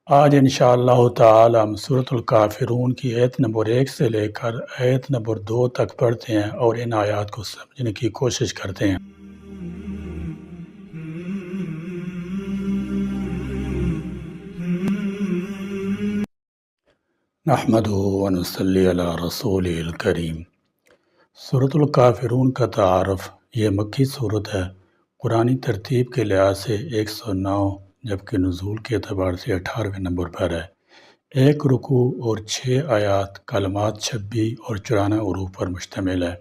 آج انشاءاللہ تعالی ہم سورۃ الکافرون کی آیت نمبر 1 سے لے کر آیت نمبر 2 تک پڑھتے ہیں اور ان آیات کو سمجھنے کی کوشش کرتے ہیں۔ نحمدہ ونصلی علی رسولہ الکریم۔ سورۃ الکافرون کا تعارف، یہ مکی صورت ہے۔ قرآنی ترتیب کے لحاظ سے 109 جبکہ نزول کے اعتبار سے 18ویں نمبر پر ہے۔ ایک رکوع اور 6 آیات، کلمات 26 اور 94 حروف پر مشتمل ہے۔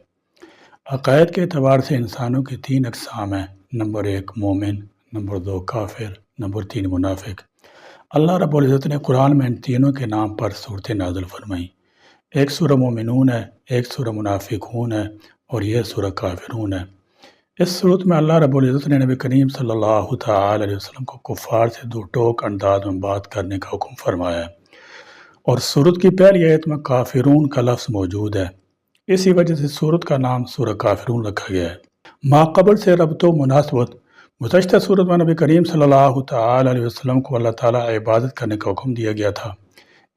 عقائد کے اعتبار سے انسانوں کی 3 اقسام ہیں۔ نمبر 1 مومن، نمبر 2 کافر، نمبر 3 منافق۔ اللہ رب العزت نے قرآن میں ان تینوں کے نام پر صورتیں نازل فرمائیں۔ ایک سورہ مومنون ہے، ایک سورہ منافقون ہے اور یہ سورہ کافرون ہے۔ اس صورت میں اللہ رب العزت نے نبی کریم صلی اللہ تعالی علیہ وسلم کو کفار سے دو ٹوک انداز میں بات کرنے کا حکم فرمایا ہے، اور صورت کی پہلی آیت میں کافرون کا لفظ موجود ہے۔ اسی وجہ سے صورت کا نام سورہ کافرون رکھا گیا ہے۔ ماقبل سے ربط و مناسبت، گزشتہ صورت میں نبی کریم صلی اللہ تعالی علیہ وسلم کو اللہ تعالیٰ عبادت کرنے کا حکم دیا گیا تھا۔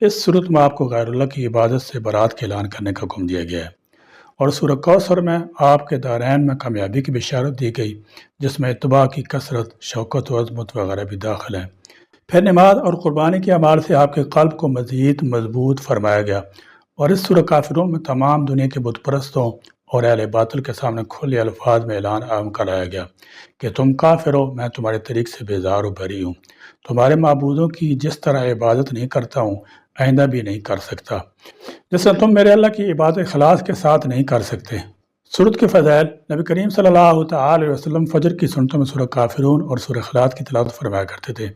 اس صورت میں آپ کو غیر اللہ کی عبادت سے برات کا اعلان کرنے کا حکم دیا گیا ہے، اور سورہ کوثر میں آپ کے دارین میں کامیابی کی بشارت دی گئی، جس میں اتباع کی کثرت، شوکت و عظمت وغیرہ بھی داخل ہے۔ پھر نماز اور قربانی کے اعمال سے آپ کے قلب کو مزید مضبوط فرمایا گیا، اور اس سورہ کافرون میں تمام دنیا کے بت پرستوں اور اہل باطل کے سامنے کھلے الفاظ میں اعلان عام کرایا گیا کہ تم کافر ہو، میں تمہارے طریق سے بیزار و بری ہوں، تمہارے معبودوں کی جس طرح عبادت نہیں کرتا ہوں، آئندہ بھی نہیں کر سکتا، جس طرح تم میرے اللہ کی عبادت اخلاص کے ساتھ نہیں کر سکتے۔ سورت کے فضائل، نبی کریم صلی اللہ تعالی علیہ وسلم فجر کی سنتوں میں سورہ کافرون اور سورہ اخلاص کی تلاوت فرمایا کرتے تھے۔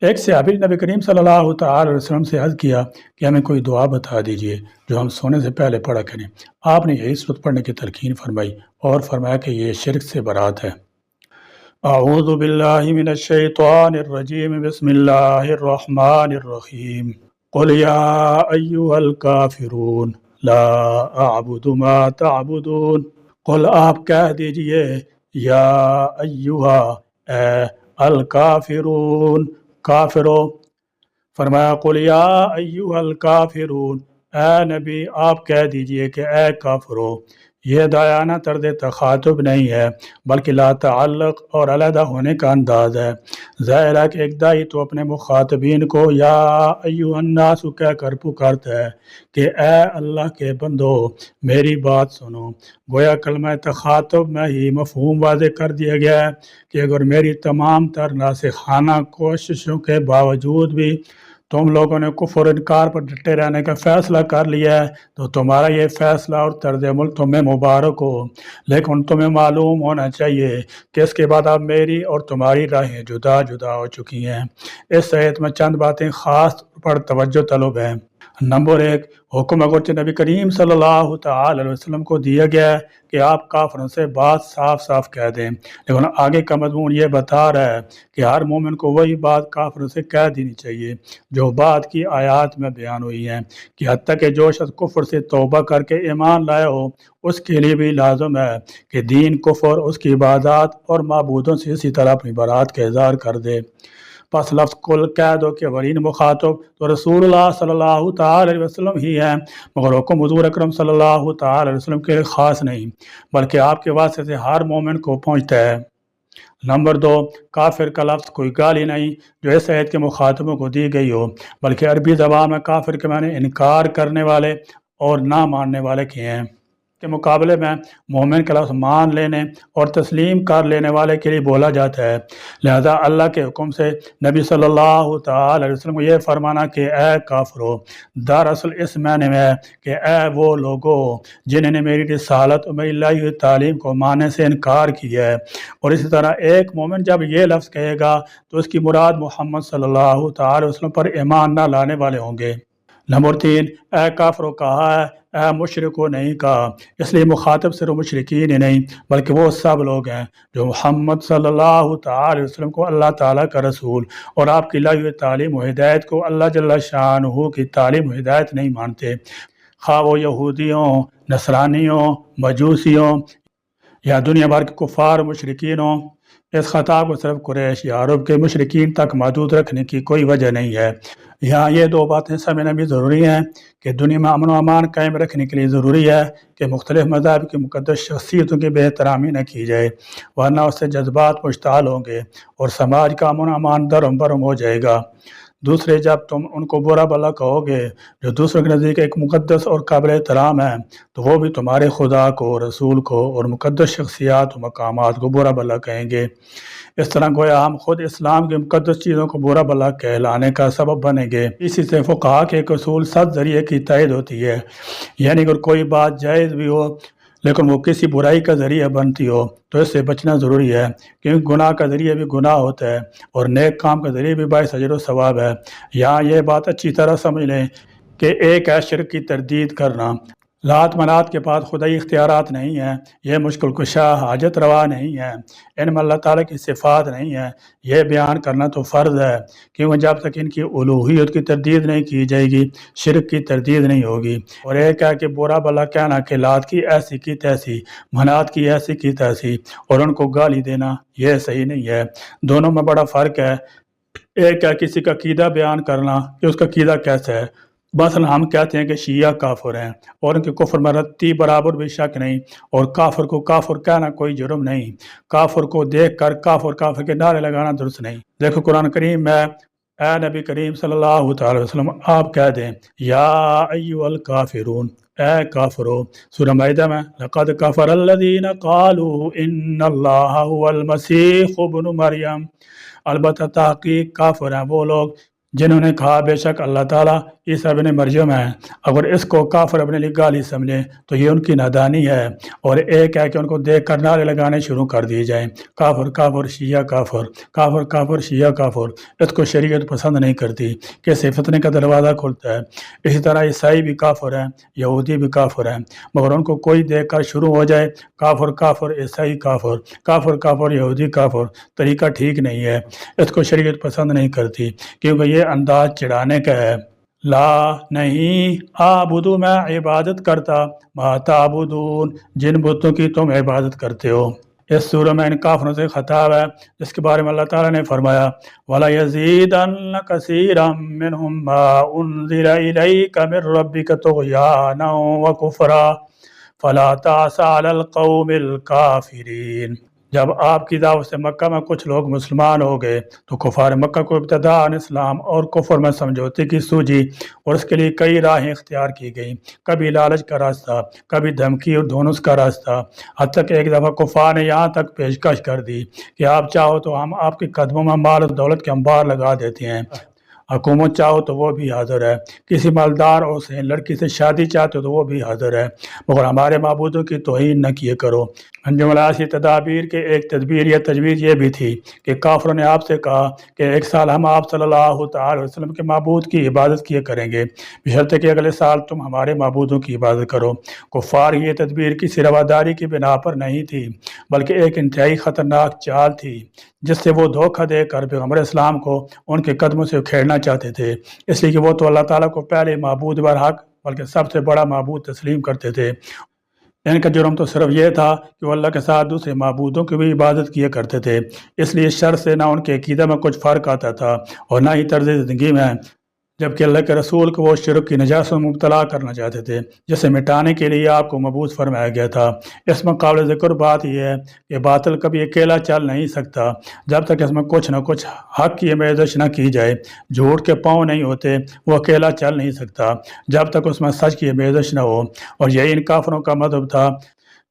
ایک صحابی نے نبی کریم صلی اللہ تعالی علیہ وسلم سے عرض کیا کہ ہمیں کوئی دعا بتا دیجئے جو ہم سونے سے پہلے پڑھا کریں۔ آپ نے یہی سورت پڑھنے کی تلقین فرمائی اور فرمایا کہ یہ شرک سے برات ہے۔ اعوذ باللہ من الشیطان الرجیم، بسم اللہ الرحمن الرحیم۔ قل یا ایہا الکافرون لا اعبد ما تعبدون۔ قل آپ کہہ دیجئے، یا ایہا اے الکافرون، کافرو۔ فرمایا قل یا ایہا الکافرون، اے نبی آپ کہہ دیجئے کہ اے کافرو۔ یہ دایانہ طرز تخاطب نہیں ہے بلکہ لا تعلق اور علیحدہ ہونے کا انداز ہے۔ ظاہر ہے کہ ایک داعی تو اپنے مخاطبین کو یا ایہا الناس کہہ کر پکارتا ہے کہ اے اللہ کے بندو میری بات سنو۔ گویا کلمہ تخاطب میں ہی مفہوم واضح کر دیا گیا ہے کہ اگر میری تمام تر ناصحانہ کوششوں کے باوجود بھی تم لوگوں نے کفر انکار پر ڈٹے رہنے کا فیصلہ کر لیا ہے تو تمہارا یہ فیصلہ اور طرز عمل تمہیں مبارک ہو، لیکن تمہیں معلوم ہونا چاہیے کہ اس کے بعد اب میری اور تمہاری راہیں جدا جدا ہو چکی ہیں۔ اس آیت میں چند باتیں خاص پر توجہ طلب ہیں۔ نمبر 1، حکم اگرچہ نبی کریم صلی اللہ تعالی علیہ وسلم کو دیا گیا ہے کہ آپ کافروں سے بات صاف صاف کہہ دیں، لیکن آگے کا مضمون یہ بتا رہا ہے کہ ہر مومن کو وہی بات کافروں سے کہہ دینی چاہیے جو بعد کی آیات میں بیان ہوئی ہیں، کہ حتیٰ کہ جو شخص کفر سے توبہ کر کے ایمان لائے ہو اس کے لیے بھی لازم ہے کہ دین کفر، اس کی عبادات اور معبودوں سے اسی طرح اپنی برات کا اظہار کر دے۔ پس لفظ کل کہہ دو کہ اولین مخاطب تو رسول اللہ صلی اللہ تعالی علیہ وسلم ہی ہیں، مگر حکم حضور اکرم صلی اللہ تعالی علیہ وسلم کے لیے خاص نہیں بلکہ آپ کے واسطے سے ہر مومن کو پہنچتا ہے۔ نمبر 2، کافر کا لفظ کوئی گالی نہیں جو اس آیت کے مخاطبوں کو دی گئی ہو، بلکہ عربی زبان میں کافر کے معنی انکار کرنے والے اور نہ ماننے والے کے ہیں، کے مقابلے میں مومن کا لفظ مان لینے اور تسلیم کر لینے والے کے لیے بولا جاتا ہے۔ لہذا اللہ کے حکم سے نبی صلی اللہ تعالی علیہ وسلم کو یہ فرمانا کہ اے کافرو، دراصل اس معنی میں ہے کہ اے وہ لوگو جنہوں نے میری رسالت اور میری لائی ہوئی تعلیم کو ماننے سے انکار کیا ہے۔ اور اسی طرح ایک مومن جب یہ لفظ کہے گا تو اس کی مراد محمد صلی اللہ تعالی علیہ وسلم پر ایمان نہ لانے والے ہوں گے۔ نمبر 3، اے کافرو کہا ہے، اے مشرکو نہیں کہا، اس لیے مخاطب صرف مشرکین ہی نہیں بلکہ وہ سب لوگ ہیں جو محمد صلی اللہ تعالی علیہ وسلم کو اللہ تعالیٰ کا رسول اور آپ کی لائی ہوئی تعلیم و ہدایت کو اللہ جل شانہ کی تعلیم و ہدایت نہیں مانتے، خواہ وہ یہودیوں، نصرانیوں، مجوسیوں یا دنیا بھر کے کفار و مشرکین ہوں۔ اس خطاب کو صرف قریش یا عرب کے مشرکین تک محدود رکھنے کی کوئی وجہ نہیں ہے۔ یہاں یہ دو باتیں سمجھنا بھی ضروری ہیں کہ دنیا میں امن و امان قائم رکھنے کے لیے ضروری ہے کہ مختلف مذاہب کی مقدس شخصیتوں کی بے احترامی نہ کی جائے، ورنہ اس سے جذبات مشتعل ہوں گے اور سماج کا امن و امان درہم برہم ہو جائے گا۔ دوسرے، جب تم ان کو برا بھلا کہو گے جو دوسروں کے نزدیک ایک مقدس اور قابل احترام ہے، تو وہ بھی تمہارے خدا کو، رسول کو اور مقدس شخصیات و مقامات کو برا بھلا کہیں گے۔ اس طرح گویا ہم خود اسلام کی مقدس چیزوں کو برا بھلا کہلانے کا سبب بنیں گے۔ اسی سے فقہا کے ایک اصول 7 ذریعے کی تائید ہوتی ہے، یعنی اگر کوئی بات جائز بھی ہو لیکن وہ کسی برائی کا ذریعہ بنتی ہو تو اس سے بچنا ضروری ہے، کیونکہ گناہ کا ذریعہ بھی گناہ ہوتا ہے اور نیک کام کا ذریعہ بھی باعث اجر و ثواب ہے۔ یہاں یہ بات اچھی طرح سمجھ لیں کہ ایک ہے شرک کی تردید کرنا۔ لات منات کے پاس خدائی اختیارات نہیں ہیں، یہ مشکل کشا حاجت روا نہیں ہے، ان میں اللہ تعالیٰ کی صفات نہیں ہیں، یہ بیان کرنا تو فرض ہے، کیونکہ جب تک ان کی الوہیت کی تردید نہیں کی جائے گی شرک کی تردید نہیں ہوگی۔ اور ایک ہے کہ برا بھلا کہنا کہ لات کی ایسی کی تیسی، منات کی ایسی کی تیسی اور ان کو گالی دینا، یہ صحیح نہیں ہے۔ دونوں میں بڑا فرق ہے۔ ایک ہے کسی کا عقیدہ بیان کرنا کہ اس کا عقیدہ کیسا ہے، مثلا ہم کہتے ہیں کہ شیعہ کافر ہیں اور ان کے کفر میں رتی برابر بھی شک نہیں، اور کافر کو کافر کہنا کوئی جرم نہیں، کافر کو دیکھ کر کافر کافر کے نعرے لگانا درست نہیں۔ دیکھو قرآن کریم میں اے نبی کریم صلی اللہ تعالی وسلم آپ کہہ دیں یا ایھا الکافرون، اے کافرو۔ سورہ مائدہ میں لقد کفر الذین قالوا ان اللہ هو المسیح ابن مریم، البتہ تحقیق کافر ہیں وہ لوگ جنہوں نے کہا بے شک اللہ تعالیٰ عیسیٰ ابن مریم ہے۔ اگر اس کو کافر اپنے لیے گالی سمجھیں تو یہ ان کی نادانی ہے۔ اور ایک ہے کہ ان کو دیکھ کر نعرے لگانے شروع کر دیے جائیں، کافر کافر شیعہ کافر، کافر کافر شیعہ کافر۔ اس کو شریعت پسند نہیں کرتی کہ اسے فتنے کا دروازہ کھلتا ہے۔ اسی طرح عیسائی بھی کافر ہیں، یہودی بھی کافر ہیں، مگر ان کو کوئی دیکھ کر شروع ہو جائے کافر کافر عیسائی کافر، کافر کافر یہودی کافر، طریقہ ٹھیک نہیں ہے، اس کو شریعت پسند نہیں کرتی، کیونکہ یہ انداز چڑھانے کا ہے۔ لا نہیں آبدو، میں عبادت کرتا، ما تعبدون، جن بتوں کی تم عبادت کرتے ہو۔ اس سورہ میں ان کافروں سے خطاب ہے جس کے بارے میں اللہ تعالیٰ نے فرمایا وَلَيَزِيدَنَّ كَثِيرًا مِّنْهُم مَّا أُنزِلَ إِلَيْكَ مِن رَّبِّكَ طُغْيَانًا وَكُفْرًا فَلَا تَأْسَ عَلَى الْقَوْمِ الْكَافِرِينَ۔ جب آپ کی دعوت سے مکہ میں کچھ لوگ مسلمان ہو گئے تو کفار مکہ کو ابتداءً اسلام اور کفر میں سمجھوتے کی سوجی اور اس کے لیے کئی راہیں اختیار کی گئیں، کبھی لالچ کا راستہ، کبھی دھمکی اور دھونس کا راستہ، حتیٰ کہ ایک دفعہ کفار نے یہاں تک پیشکش کر دی کہ آپ چاہو تو ہم آپ کے قدموں میں مال و دولت کے انبار لگا دیتے ہیں، حکومت چاہو تو وہ بھی حاضر ہے، کسی مالدار اور حسین لڑکی سے شادی چاہتے ہو تو وہ بھی حاضر ہے، مگر ہمارے معبودوں کی توہین نہ کیے کرو۔ انجم العاصی تدابیر کے ایک تدبیر یا تجویز یہ بھی تھی کہ کافروں نے آپ سے کہا کہ ایک سال ہم آپ صلی اللہ تعالی وسلم کے معبود کی عبادت کیا کریں گے، بشرطے کہ اگلے سال تم ہمارے معبودوں کی عبادت کرو۔ کفار یہ تدبیر کسی رواداری کی بنا پر نہیں تھی، بلکہ ایک انتہائی خطرناک چال تھی جس سے وہ دھوکہ دے کر پیغمبر اسلام کو ان کے قدموں سے کھیڑنا چاہتے تھے، اس لیے کہ وہ تو اللہ تعالیٰ کو پہلے معبود برحق بلکہ سب سے بڑا معبود تسلیم کرتے تھے۔ ان کا جرم تو صرف یہ تھا کہ وہ اللہ کے ساتھ دوسرے معبودوں کی بھی عبادت کیا کرتے تھے، اس لیے شر سے نہ ان کے عقیدہ میں کچھ فرق آتا تھا اور نہ ہی طرز زندگی میں، جبکہ اللہ کے رسول کو وہ شرک کی نجاست میں مبتلا کرنا چاہتے تھے جسے مٹانے کے لیے آپ کو مبعوث فرمایا گیا تھا۔ اس میں قابل ذکر بات یہ ہے کہ باطل کبھی اکیلا چل نہیں سکتا جب تک اس میں کچھ نہ کچھ حق کی آمیزش نہ کی جائے، جھوٹ کے پاؤں نہیں ہوتے، وہ اکیلا چل نہیں سکتا جب تک اس میں سچ کی آمیزش نہ ہو، اور یہی ان کافروں کا مذہب تھا،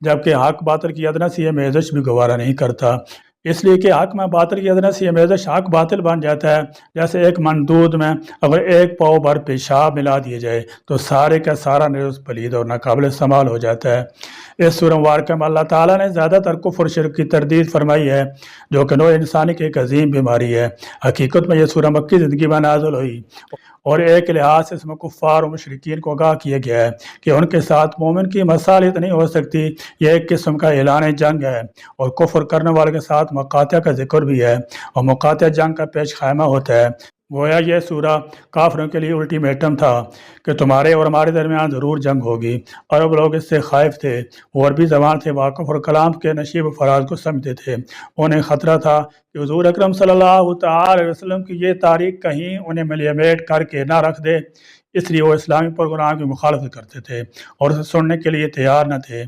جبکہ حق باطل کی ادنا سی آمیزش بھی گوارا نہیں کرتا، اس لیے کہ حق میں باطل کی ادنا سی آمیزش حق باطل بن جاتا ہے۔ جیسے ایک من دودھ میں اگر ایک پاؤ بھر پیشاب ملا دیے جائے تو سارے کا سارا نیز پلید اور ناقابل استعمال ہو جاتا ہے۔ اس سورہ مبارکہ میں اللہ تعالیٰ نے زیادہ تر کفر شرک کی تردید فرمائی ہے جو کہ نوع انسانی کی ایک عظیم بیماری ہے۔ حقیقت میں یہ سورہ مکی زندگی میں نازل ہوئی اور ایک لحاظ سے اس میں کفار و مشرکین کو آگاہ کیا گیا ہے کہ ان کے ساتھ مومن کی مصالحت نہیں ہو سکتی، یہ ایک قسم کا اعلان جنگ ہے، اور کفر کرنے والے کے ساتھ مقاطع کا ذکر بھی ہے، اور مقاطع جنگ کا پیش خیمہ ہوتا ہے۔ گویا یہ سورہ کافروں کے لیے الٹیمیٹم تھا کہ تمہارے اور ہمارے درمیان ضرور جنگ ہوگی۔ عرب لوگ اس سے خائف تھے، وہ عربی زبان سے واقف اور کلام کے نشیب و فراز کو سمجھتے تھے۔ انہیں خطرہ تھا کہ حضور اکرم صلی اللہ تعالی علیہ وسلم کی یہ تاریخ کہیں انہیں ملیمیٹ کر کے نہ رکھ دے، اس لیے وہ اسلامی پروگرام کی مخالفت کرتے تھے اور اسے سننے کے لیے تیار نہ تھے۔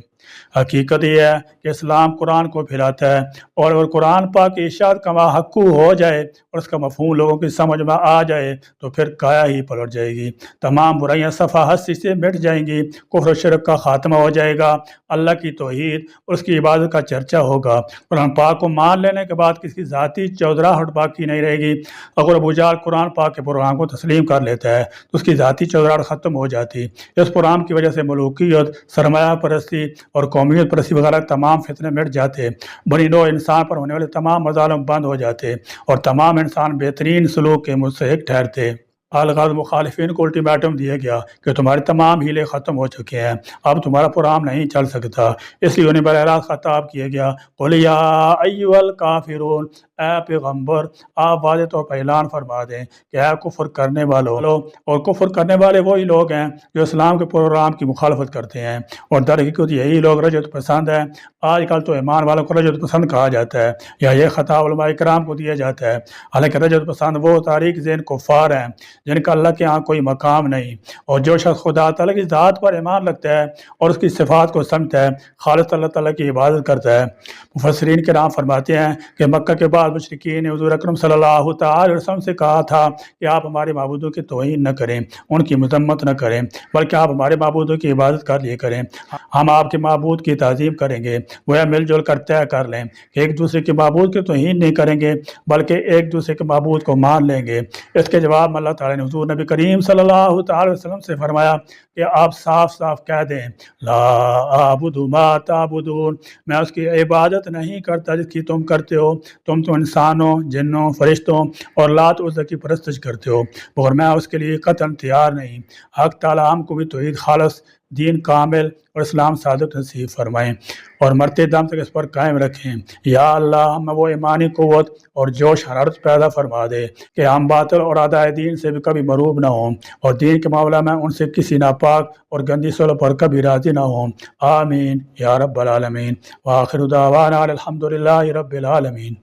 حقیقت یہ ہے کہ اسلام قرآن کو پھیلاتا ہے، اور اگر قرآن پاک کی ارشاد کما حقو ہو جائے اور اس کا مفہوم لوگوں کی سمجھ میں آ جائے تو پھر کایا ہی پلٹ جائے گی، تمام برائیاں صفحہ ہستی سے مٹ جائیں گی، کفر و شرک کا خاتمہ ہو جائے گا، اللہ کی توحید اور اس کی عبادت کا چرچا ہوگا۔ قرآن پاک کو مان لینے کے بعد کسی ذاتی چودراہٹ باقی نہیں رہے گی۔ اگر ابو جہل قرآن پاک کے پروگرام کو تسلیم کر لیتا ہے تو اس کی ذاتی چودراہٹ ختم ہو جاتی۔ اس پروگرام کی وجہ سے ملوکیت، سرمایہ پرستی اور قومیت پرستی وغیرہ تمام فتنے مٹ جاتے، بنی نوع انسان پر ہونے والے تمام مظالم بند ہو جاتے اور تمام انسان بہترین سلوک کے مستحق ٹھہرتے۔ الغرض مخالفین کو الٹیمیٹم دیا گیا کہ تمہارے تمام ہیلے ختم ہو چکے ہیں، اب تمہارا پروگرام نہیں چل سکتا، اس لیے انہیں براہ راست خطاب کیا گیا، قل یا ایھا الکافرون، اے پیغمبر آپ واضح طور پر اعلان فرما دیں کہ اے کفر کرنے والوں، اور کفر کرنے والے وہی لوگ ہیں جو اسلام کے پروگرام کی مخالفت کرتے ہیں، اور در حقیقت یہی لوگ رجعت پسند ہیں۔ آج کل تو ایمان والوں کو رجعت پسند کہا جاتا ہے یا یہ خطاب علماء کرام کو دیا جاتا ہے، حالانکہ رجعت پسند وہ تاریک ذہن کفار ہیں جن کا اللہ کے ہاں کوئی مقام نہیں، اور جو شخص خدا تعالیٰ کی ذات پر ایمان رکھتا ہے اور اس کی صفات کو سمجھتا ہے، خالص اللہ تعالیٰ کی عبادت کرتا ہے۔ مفسرین کرام فرماتے ہیں کہ مکہ کے بعد مشرکین نے حضور اکرم صلی اللہ تعالی علیہ وسلم سے کہا تھا کہ آپ ہمارے معبودوں کی توہین نہ کریں، ان کی مذمت نہ کریں، بلکہ آپ ہمارے معبودوں کی عبادت کر لیا کریں، ہم آپ کے معبود کی تعظیم کریں گے۔ وہ مل جل کر طے کر لیں کہ ایک دوسرے کے معبود کی توہین نہیں کریں گے، بلکہ ایک دوسرے کے معبود کو مان لیں گے۔ اس کے جواب میں اللہ تعالیٰ نے حضور نبی کریم صلی اللہ تعالی وسلم سے فرمایا کہ آپ صاف صاف کہہ دیں، لا اعبد ما تعبدون، میں اس کی عبادت نہیں کرتا جس کی تم کرتے ہو، تم تو انسانوں، جنوں، فرشتوں اور لات عزا کی پرستش کرتے ہو، اور میں اس کے لیے قطعاً تیار نہیں۔ حق تعالیٰ ہم کو بھی توحید خالص، دین کامل اور اسلام صادق نصیب فرمائیں اور مرتے دم تک اس پر قائم رکھیں۔ یا اللہ ہمیں وہ ایمانی قوت اور جوش حرارت پیدا فرما دے کہ ہم باطل اور اعداء دین سے بھی کبھی مروب نہ ہوں، اور دین کے معاملہ میں ان سے کسی ناپاک اور گندی صلح پر کبھی راضی نہ ہوں۔ آمین یا رب العالمین۔ وآخر دعوانا الحمد للہ رب العالمین۔